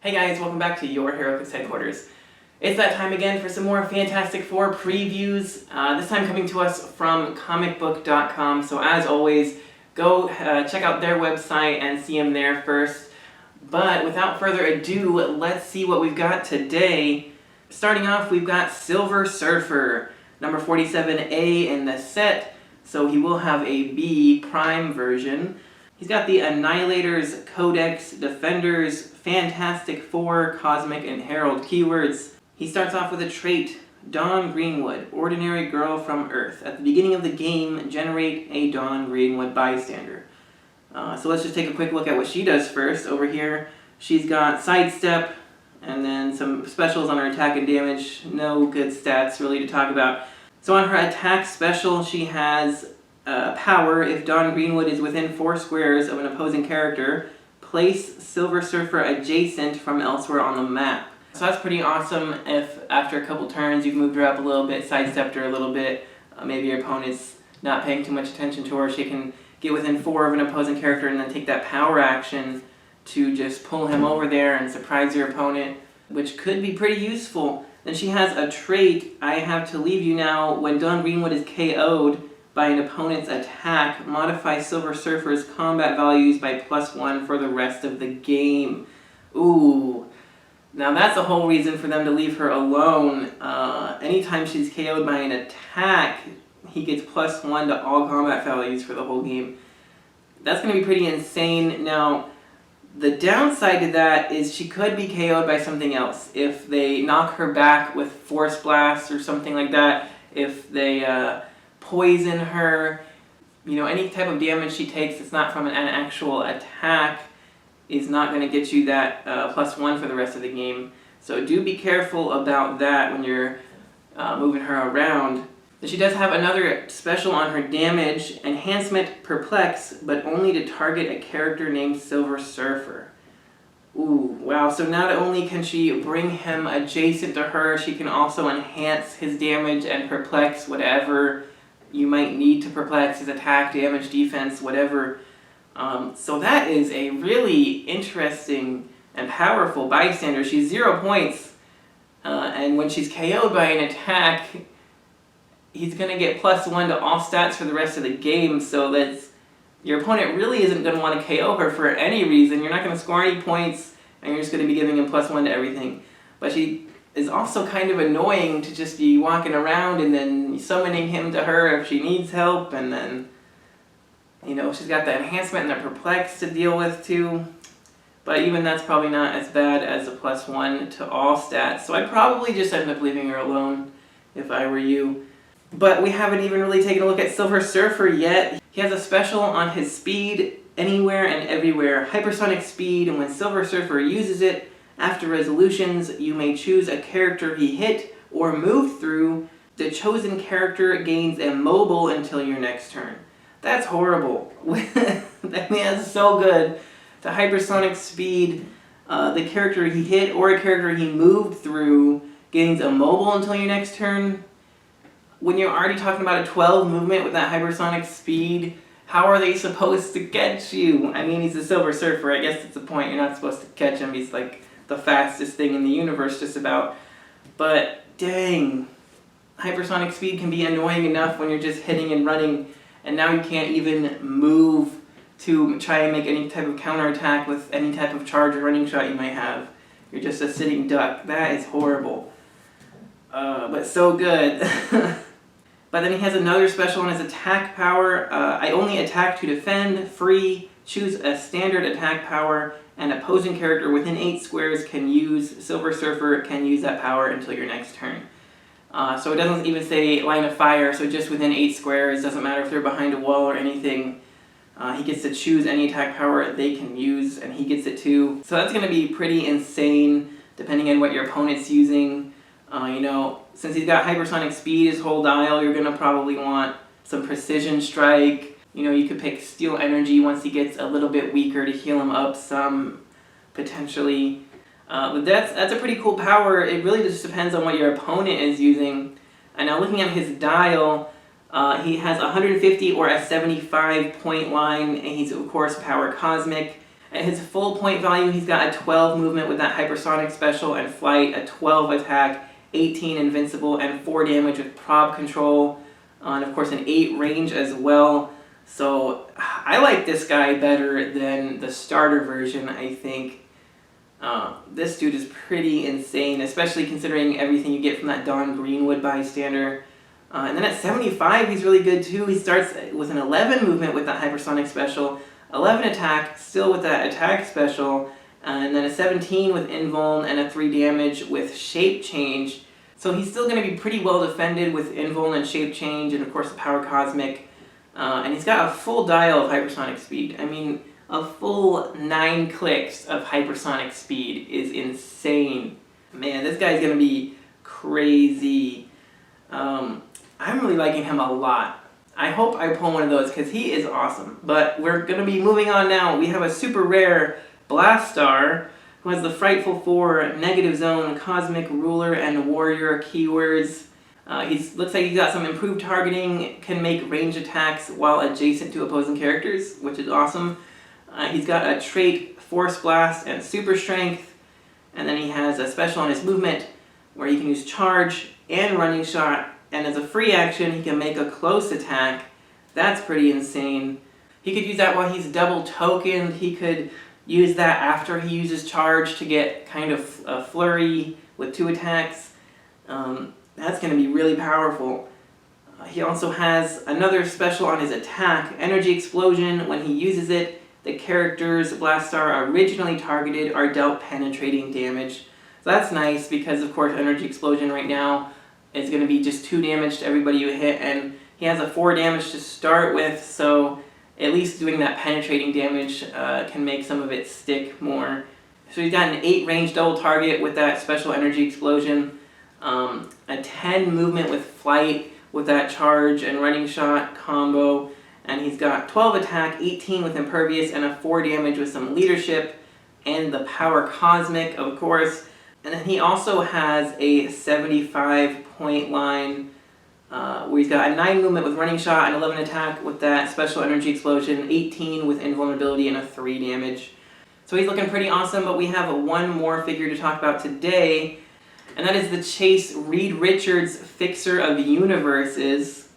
Hey guys, welcome back to your Heroclix headquarters. It's that time again for some more Fantastic Four previews, this time coming to us from comicbook.com, so as always, go check out their website and see them there first. But without further ado, let's see what we've got today. Starting off, we've got Silver Surfer, number 47A in the set, so he will have a B Prime version. He's got the Annihilators, Codex, Defenders, Fantastic Four, Cosmic, and Herald keywords. He starts off with a trait, Dawn Greenwood, Ordinary Girl from Earth. At the beginning of the game, generate a Dawn Greenwood bystander. So let's just take a quick look at what she does first. Over here, she's got Sidestep, and then some specials on her attack and damage. No good stats really to talk about. So on her attack special, she has power. If Dawn Greenwood is within 4 squares of an opposing character, place Silver Surfer adjacent from elsewhere on the map. So that's pretty awesome if after a couple turns you've moved her up a little bit, sidestepped her a little bit, maybe your opponent's not paying too much attention to her, she can get within 4 of an opposing character and then take that power action to just pull him over there and surprise your opponent, which could be pretty useful. Then she has a trait, I have to leave you now. When Dawn Greenwood is KO'd by an opponent's attack, modify Silver Surfer's combat values by +1 for the rest of the game. Ooh. Now that's a whole reason for them to leave her alone. Anytime she's KO'd by an attack, he gets +1 to all combat values for the whole game. That's going to be pretty insane. Now, the downside to that is she could be KO'd by something else. If they knock her back with Force Blast or something like that, if they poison her, you know, any type of damage she takes that's not from an actual attack is not going to get you that +1 for the rest of the game. So do be careful about that when you're moving her around. But she does have another special on her damage, Enhancement Perplex, but only to target a character named Silver Surfer. Ooh, wow, so not only can she bring him adjacent to her, she can also enhance his damage and perplex whatever you might need to perplex, his attack, damage, defense, whatever. So that is a really interesting and powerful bystander. She's 0 points, and when she's KO'd by an attack, he's going to get +1 to all stats for the rest of the game, so that's, your opponent really isn't going to want to KO her for any reason. You're not going to score any points, and you're just going to be giving him +1 to everything. But she is also kind of annoying to just be walking around and then summoning him to her if she needs help, and then, you know, she's got the enhancement and the perplex to deal with too. But even that's probably not as bad as a +1 to all stats. So I'd probably just end up leaving her alone if I were you. But we haven't even really taken a look at Silver Surfer yet. He has a special on his speed, Anywhere and Everywhere. Hypersonic speed, and when Silver Surfer uses it, after resolutions, you may choose a character he hit or moved through. The chosen character gains immobile until your next turn. That's horrible. I mean, that's so good. The hypersonic speed, the character he hit or a character he moved through gains immobile until your next turn. When you're already talking about a 12 movement with that hypersonic speed, how are they supposed to catch you? I mean, he's a Silver Surfer. I guess that's the point. You're not supposed to catch him. He's like the fastest thing in the universe just about. But dang, hypersonic speed can be annoying enough when you're just hitting and running, and now you can't even move to try and make any type of counterattack with any type of charge or running shot you might have. You're just a sitting duck. That is horrible. But so good. But then he has another special on his attack power. I only attack to defend, free, choose a standard attack power, and opposing character within 8 squares can use, Silver Surfer can use that power until your next turn. So it doesn't even say line of fire, so just within 8 squares, doesn't matter if they're behind a wall or anything. He gets to choose any attack power they can use, and he gets it too. So that's going to be pretty insane, depending on what your opponent's using. You know, since he's got hypersonic speed, his whole dial, you're going to probably want some precision strike. You know, you could pick Steel Energy once he gets a little bit weaker to heal him up some, potentially. But that's a pretty cool power. It really just depends on what your opponent is using. And now looking at his dial, he has 150 or a 75 point line, and he's of course power cosmic. At his full point value, he's got a 12 movement with that hypersonic special and flight, a 12 attack, 18 invincible, and 4 damage with prob control, and of course an 8 range as well. So I like this guy better than the starter version, I think. This dude is pretty insane, especially considering everything you get from that Dawn Greenwood bystander. And then at 75, he's really good too. He starts with an 11 movement with that hypersonic special, 11 attack, still with that attack special, and then a 17 with invuln and a 3 damage with shape change. So he's still going to be pretty well defended with invuln and shape change, and of course the power cosmic. And he's got a full dial of hypersonic speed. I mean, a full 9 clicks of hypersonic speed is insane. Man, this guy's going to be crazy. I'm really liking him a lot. I hope I pull one of those because he is awesome. But we're going to be moving on now. We have a super rare Blastar who has the Frightful 4, Negative Zone, Cosmic Ruler, and Warrior keywords. Looks like he's got some improved targeting, can make range attacks while adjacent to opposing characters, which is awesome. He's got a trait, Force Blast, and Super Strength. And then he has a special on his movement where he can use Charge and Running Shot. And as a free action, he can make a close attack. That's pretty insane. He could use that while he's double tokened. He could use that after he uses Charge to get kind of a flurry with 2 attacks. That's going to be really powerful. He also has another special on his attack, Energy Explosion. When he uses it, the characters Blastar originally targeted are dealt penetrating damage. So that's nice because, of course, Energy Explosion right now is going to be just 2 damage to everybody you hit, and he has a 4 damage to start with, so at least doing that penetrating damage can make some of it stick more. So he's got an 8 range double target with that special Energy Explosion, a 10 movement with flight with that Charge and Running Shot combo, and he's got 12 attack, 18 with impervious, and a 4 damage with some leadership, and the power cosmic, of course. And then he also has a 75 point line where he's got a 9 movement with Running Shot and 11 attack with that special Energy Explosion, 18 with invulnerability, and a 3 damage. So he's looking pretty awesome, but we have one more figure to talk about today, and that is the Chase Reed Richards Fixer of Universes.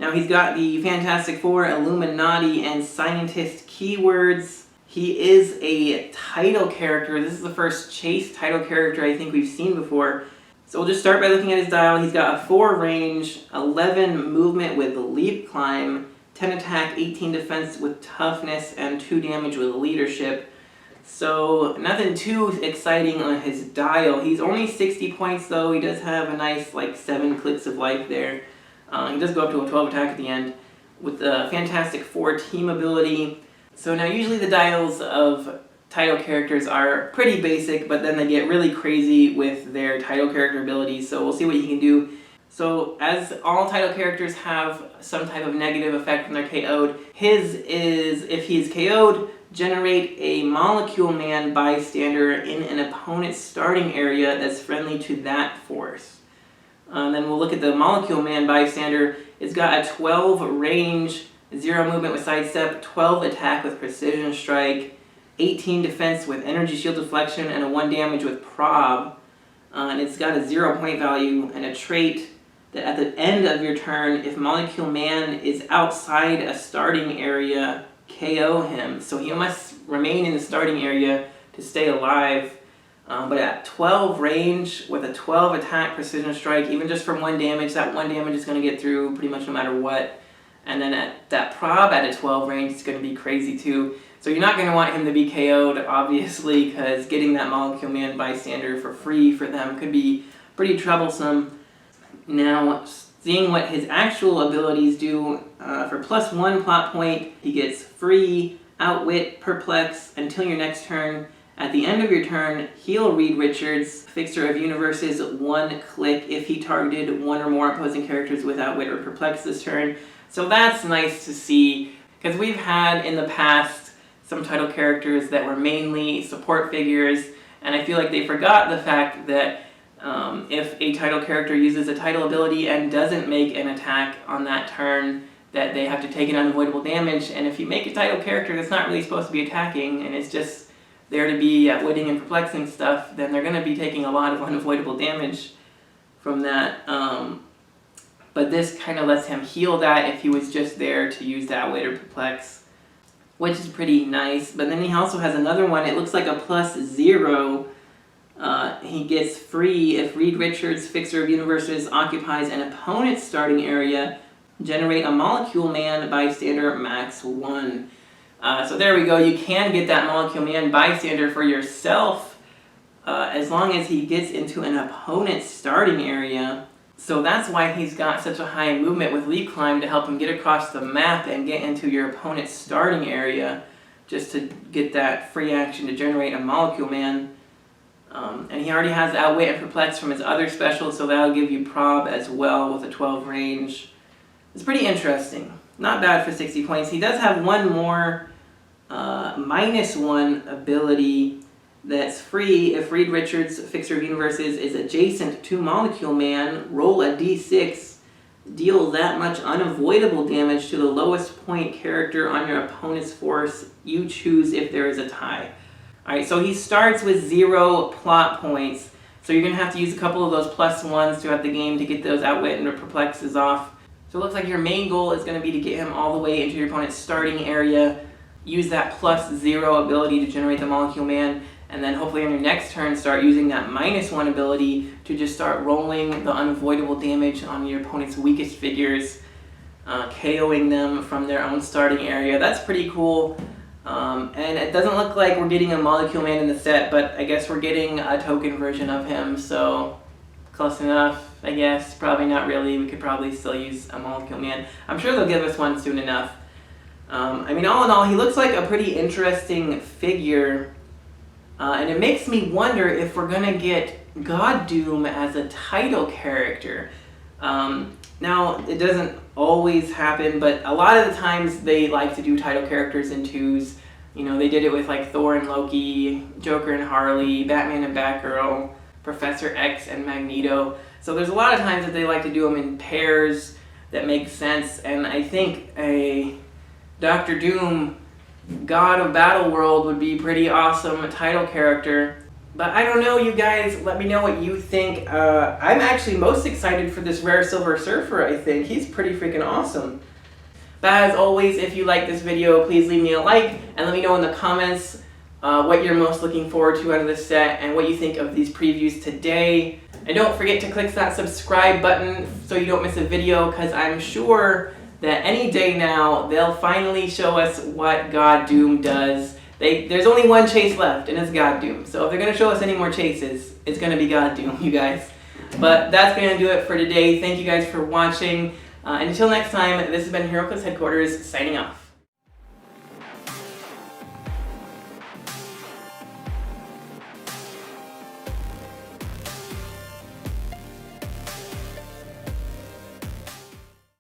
Now he's got the Fantastic Four, Illuminati, and Scientist keywords. He is a title character. This is the first Chase title character I think we've seen before. So we'll just start by looking at his dial. He's got a 4 range, 11 movement with leap climb, 10 attack, 18 defense with toughness, and 2 damage with leadership. So nothing too exciting on his dial. He's only 60 points though. He does have a nice 7 clicks of life there. He does go up to a 12 attack at the end with the Fantastic Four team ability. So now usually the dials of title characters are pretty basic, but then they get really crazy with their title character abilities, so we'll see what he can do. So as all title characters have some type of negative effect when they're KO'd, his is, if he's KO'd, generate a Molecule Man bystander in an opponent's starting area that's friendly to that force. Then we'll look at the Molecule Man bystander. It's got a 12 range, 0 movement with sidestep, 12 attack with precision strike, 18 defense with energy shield deflection, and a 1 damage with prob. And it's got a 0 point value and a trait that at the end of your turn, if Molecule Man is outside a starting area, KO him. So he must remain in the starting area to stay alive. But at 12 range with a 12 attack precision strike, even just from 1 damage, that 1 damage is going to get through pretty much no matter what. And then at that prob at a 12 range is going to be crazy too. So you're not going to want him to be KO'd, obviously, because getting that Molecule Man bystander for free for them could be pretty troublesome. Now, seeing what his actual abilities do, for +1 plot point, he gets free Outwit, Perplex until your next turn. At the end of your turn, heal Reed Richards, Fixer of Universes, 1 click if he targeted 1 or more opposing characters with Outwit or Perplex this turn. So that's nice to see, because we've had in the past some title characters that were mainly support figures, and I feel like they forgot the fact that if a title character uses a title ability and doesn't make an attack on that turn, that they have to take an unavoidable damage, and if you make a title character that's not really supposed to be attacking and it's just there to be outwitting and perplexing stuff, then they're going to be taking a lot of unavoidable damage from that. But this kind of lets him heal that if he was just there to use the outwit or perplex, which is pretty nice. But then he also has another one. It looks like a +0. He gets free if Reed Richards, Fixer of Universes, occupies an opponent's starting area. Generate a Molecule Man bystander max 1. So there we go. You can get that Molecule Man bystander for yourself as long as he gets into an opponent's starting area. So that's why he's got such a high movement with Leap Climb, to help him get across the map and get into your opponent's starting area, just to get that free action to generate a Molecule Man. And he already has Outwit and Perplex from his other specials, so that'll give you Prob as well with a 12 range. It's pretty interesting. Not bad for 60 points. He does have one more -1 ability that's free. If Reed Richards, Fixer of Universes, is adjacent to Molecule Man, roll a d6, deal that much unavoidable damage to the lowest point character on your opponent's force. You choose if there is a tie. Alright, so he starts with 0 plot points, so you're going to have to use a couple of those +1s throughout the game to get those Outwit and Perplexes off. So it looks like your main goal is going to be to get him all the way into your opponent's starting area, use that +0 ability to generate the Molecule Man, and then hopefully on your next turn start using that -1 ability to just start rolling the unavoidable damage on your opponent's weakest figures, KOing them from their own starting area. That's pretty cool. And it doesn't look like we're getting a Molecule Man in the set, but I guess we're getting a token version of him, so close enough, I guess. Probably not really. We could probably still use a Molecule Man. I'm sure they'll give us one soon enough. I mean, all in all, he looks like a pretty interesting figure. And it makes me wonder if we're going to get God Doom as a title character. Now, it doesn't always happen, but a lot of the times they like to do title characters in 2s. You know, they did it with like Thor and Loki, Joker and Harley, Batman and Batgirl, Professor X and Magneto. So there's a lot of times that they like to do them in pairs that make sense, and I think a Dr. Doom, God of Battle World, would be pretty awesome title character. But I don't know, you guys, let me know what you think. I'm actually most excited for this Rare Silver Surfer, I think. He's pretty freaking awesome. But as always, if you like this video, please leave me a like and let me know in the comments what you're most looking forward to out of this set and what you think of these previews today. And don't forget to click that subscribe button so you don't miss a video, because I'm sure that any day now they'll finally show us what God Doom does. There's only one chase left, and it's God Doom. So if they're going to show us any more chases, it's going to be God Doom, you guys. But that's going to do it for today. Thank you guys for watching. And until next time, this has been Heroclix Headquarters, signing off.